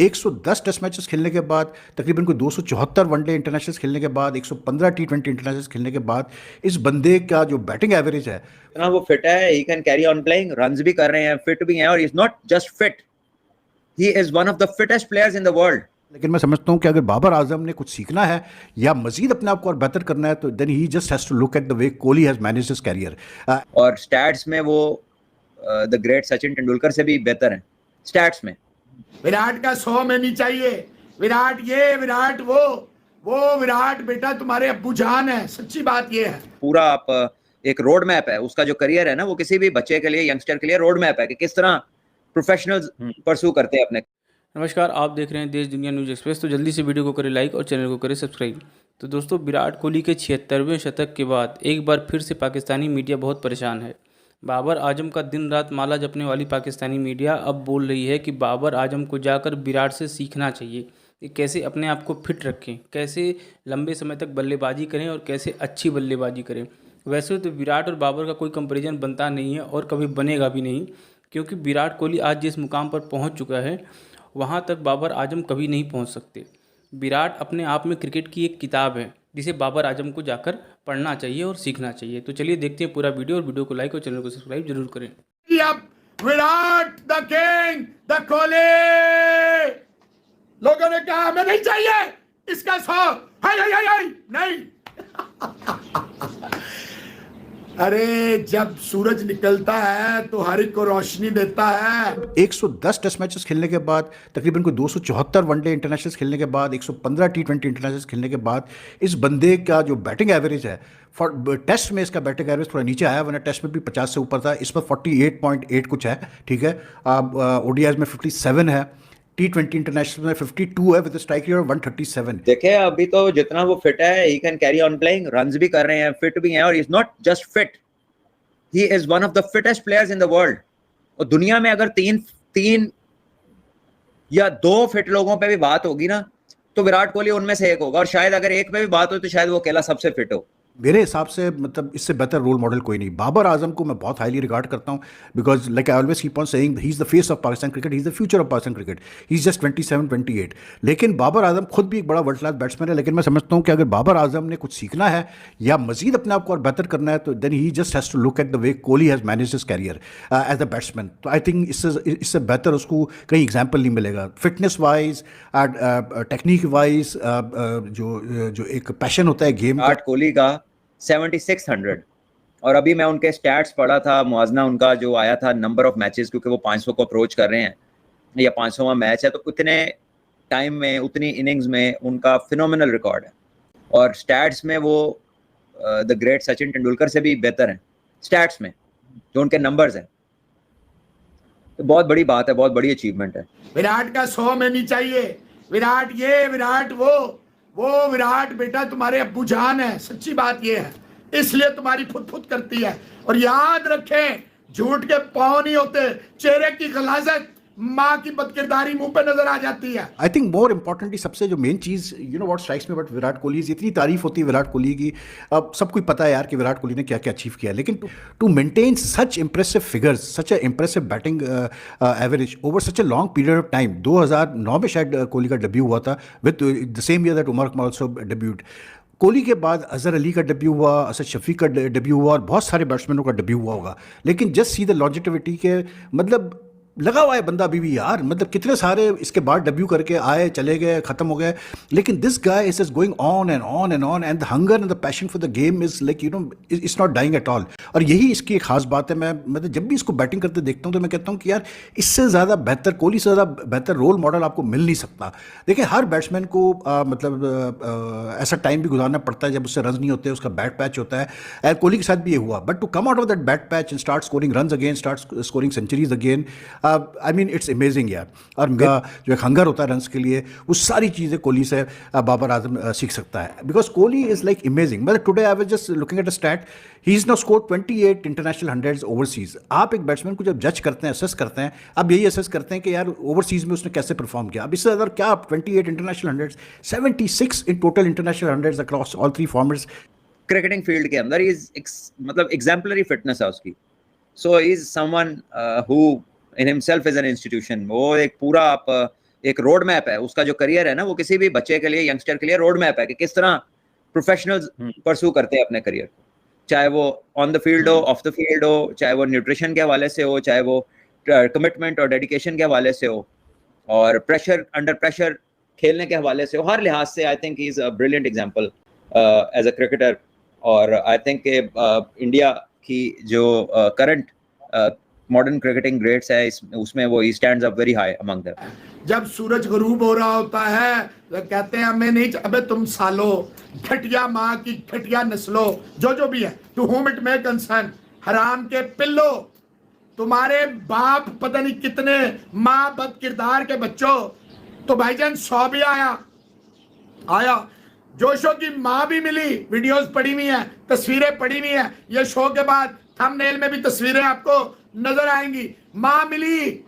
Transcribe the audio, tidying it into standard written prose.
110 test matches खेलने के बाद, तकरीबन कोई 274 वनडे इंटरनेशनल्स खेलने के बाद, 115 टी20 इंटरनेशनल्स खेलने के बाद इस बंदे का जो बैटिंग एवरेज है, इतना वो फिट है, he can carry on playing, runs भी कर रहे हैं, फिट भी हैं, और he is not just fit, he is one of the fittest players in the world. लेकिन मैं समझता हूं कि अगर बाबर आजम ने कुछ सीखना है या मजीद अपने आप को और बेहतर करना है तो then he just has to look at the way Kohli has managed his career. और स्टैट्स में वो द ग्रेट सचिन तेंदुलकर से भी बेहतर हैं स्टैट्स में। विराट का 100 में नहीं चाहिए, विराट ये विराट वो विराट बेटा तुम्हारे अब्बू जान है, सच्ची बात ये है। पूरा आप एक रोड मैप है उसका, जो करियर है ना, वो किसी भी बच्चे के लिए, यंगस्टर के लिए रोड मैप है कि किस तरह प्रोफेशनल्स परस्यू करते हैं अपने। नमस्कार, आप देख रहे हैं देश दुनिया न्यूज़ एक्सप्रेस। तो जल्दी से वीडियो को करें लाइक और चैनल को करें सब्सक्राइब। तो दोस्तों, विराट कोहली के 76वें शतक के बाद एक बार फिर से पाकिस्तानी मीडिया बहुत परेशान है। बाबर आजम का दिन रात माला जपने वाली पाकिस्तानी मीडिया अब बोल रही है कि बाबर आजम को जाकर विराट से सीखना चाहिए कि कैसे अपने आप को फिट रखें, कैसे लंबे समय तक बल्लेबाजी करें और कैसे अच्छी बल्लेबाजी करें। वैसे तो विराट और बाबर का कोई कंपैरिजन बनता नहीं है और कभी बनेगा भी नहीं, क्योंकि विराट कोहली आज जिस मुकाम पर पहुंच चुका है वहाँ तक बाबर आजम कभी नहीं पहुँच सकते। विराट अपने आप में क्रिकेट की एक किताब है जिसे बाबर आजम को जाकर पढ़ना चाहिए और सीखना चाहिए। तो चलिए देखते हैं पूरा वीडियो, और वीडियो को लाइक और चैनल को सब्सक्राइब जरूर करें। कि अब Virat the king the Kohli, लोगों ने कहा हमें नहीं चाहिए इसका 100, हाय नहीं। अरे जब सूरज निकलता है तो हर एक को रोशनी देता है। 110 टेस्ट मैचेस खेलने के बाद, तकरीबन कोई 274 वनडे इंटरनेशनल्स खेलने के बाद, 115 टी20 इंटरनेशनल्स खेलने के बाद इस बंदे का जो बैटिंग एवरेज है, टेस्ट में इसका बैटिंग एवरेज थोड़ा नीचे आया, वरना टेस्ट में भी 50 से ऊपर था। इस पर 48.8 कुछ है, ठीक है। ओडीआईज में 57 है, टी20 इंटरनेशनल में 52 है विद स्ट्राइक रेट ऑफ 137। देखिए अभी तो जितना वो फिट है, he can carry on playing, runs भी कर रहे हैं, फिट भी हैं, और he is not just fit, he is one of the fittest players in the world. और दुनिया में अगर तीन या 2 फिट लोगों पे भी बात होगी ना, तो विराट कोहली उनमें से एक होगा, और शायद अगर एक पे भी बात हो तो शायद वो अकेला सबसे फिट हो। मेरे हिसाब से मतलब इससे बेहतर रोल मॉडल कोई नहीं। बाबर आजम को मैं बहुत हाईली रिगार्ड करता हूं, because like I always keep on saying he is the face of Pakistan cricket, he is the future of Pakistan cricket, he is just 27-28। लेकिन बाबर आजम खुद भी एक बड़ा वर्ल्ड क्लास बैट्समैन है। लेकिन मैं समझता हूं कि अगर बाबर आजम ने कुछ सीखना है या मजीद अपने आप को और बेहतर करना है तो then he just has to look at the way Kohli has managed his career as a batsman. तो आई थिंक इससे बेहतर उसको कहीं एग्जाम्पल नहीं मिलेगा, फिटनेस वाइज, टेक्निक वाइज, जो एक पैशन होता है गेम विराट कोहली का 7600, और अभी मैं उनके स्टैट्स पढ़ा था, मुआवजना उनका जो आया था नंबर ऑफ मैचेस, क्योंकि वो 500 को अप्रोच कर रहे हैं या 500वां मैच है, तो उतने टाइम में, उतनी इनिंग्स में उनका फिनोमिनल रिकॉर्ड है। और स्टैट्स में वो द ग्रेट सचिन तेंदुलकर से भी बेहतर हैं स्टैट्स में, जो उनके नंबर्स हैं। तो बहुत बड़ी बात है, बहुत बड़ी अचीवमेंट है। विराट का 100 में नहीं चाहिए, विराट ये विराट वो विराट बेटा तुम्हारे अब्बू जान है, सच्ची बात ये है, इसलिए तुम्हारी फुट फुट करती है। और याद रखें, झूठ के पांव नहीं होते, चेहरे की गलाजत, माँ की बदकिरदारी मुंह पे नजर आ जाती है। आई थिंक मोर इंपॉर्टेंटली सबसे जो main cheese, you know what strikes me about Virat Kohli, इतनी तारीफ होती है विराट कोहली की, अब सबको पता है यार कि विराट कोहली ने क्या क्या अचीव किया है, लेकिन to maintain such impressive figures, such a impressive batting average over such a long period of time. 2009 में शायद कोहली का डेब्यू हुआ था, with the same year that Umar Akmal also debuted. Kohli के बाद अजहर अली का डेब्यू हुआ, असद शफीक का डेब्यू हुआ, और बहुत सारे बैट्समैनों का डेब्यू हुआ होगा। लेकिन जस्ट सी द लॉन्जिटिविटी के, मतलब लगा हुआ है बंदा अभी भी यार, मतलब कितने सारे इसके बाद डेब्यू करके आए, चले गए, खत्म हो गए, लेकिन this guy is going on and on and on, and the hunger and the passion for the game is like, you know, it's not dying at all. और यही इसकी एक खास बात है। मैं मतलब जब भी इसको बैटिंग करते देखता हूँ तो मैं कहता हूँ कि यार इससे ज़्यादा बेहतर, कोहली से ज़्यादा बेहतर रोल मॉडल आपको मिल नहीं सकता। देखिए हर बैट्समैन को ऐसा टाइम भी गुजारना पड़ता है जब उससे रन नहीं होते, उसका बैट पैच होता है, एंड कोहली के साथ भी ये हुआ। But to come out of that bad patch and start scoring run again, start scoring centuries again, I mean it's amazing यार। और उनका जो एक हंगर होता है रन्स के लिए, वो सारी चीज़ें कोहली से बाबर आजम सीख सकता है, because Kohli is like amazing. मतलब today I was just looking at a stat, he is now scored 28 international hundreds overseas. आप एक बैट्समैन को जब जज करते हैं, असेस करते हैं, आप यही असेस करते हैं कि यार ओवरसीज में उसने कैसे परफॉर्म किया। अब इससे ज़्यादा क्या, आप 28 international hundreds, 76 in total international hundreds across all 3 formats. Cricketing field के अंदर मतलब एग्जाम्पलरी फिटनेस है उसकी। So is someone who in himself is an institution. वो एक पूरा आप एक रोड मैप है, उसका जो करियर है ना वो किसी भी बच्चे के लिए, यंगस्टर के लिए रोड मैप है कि किस तरह प्रोफेशनल्स परस्यू करते हैं अपने करियर को, चाहे वो ऑन द फील्ड हो, ऑफ द फील्ड हो, चाहे वो न्यूट्रिशन के हवाले से हो, चाहे वो कमिटमेंट और डेडिकेशन के हवाले से हो, और प्रेशर, अंडर प्रेशर खेलने के हवाले से हो, हर लिहाज से I think he is a brilliant example as a cricketer. और आई थिंक इंडिया की जो करंट मॉडर्न क्रिकेटिंग ग्रेड्स है उसमें वो he stands up very high among them. जब सूरज गरूब हो रहा होता है तो कहते हैं हमें नहीं, अबे तुम सालो, घटिया माँ की घटिया नस्लो, जो भी है, to whom it may concern, हराम के पिल्लो, तुम्हारे बाप पता नहीं कितने माँ बद किरदार के बच्चों। तो भाईजान 100 भी आया, जोशो की माँ भी मिली, वीडियोस पड़ी हुई है, तस्वीरें पड़ी हुई है, ये शो के बाद थंबनेल में भी तस्वीरें आपको नजर आएंगी, माँ मिली।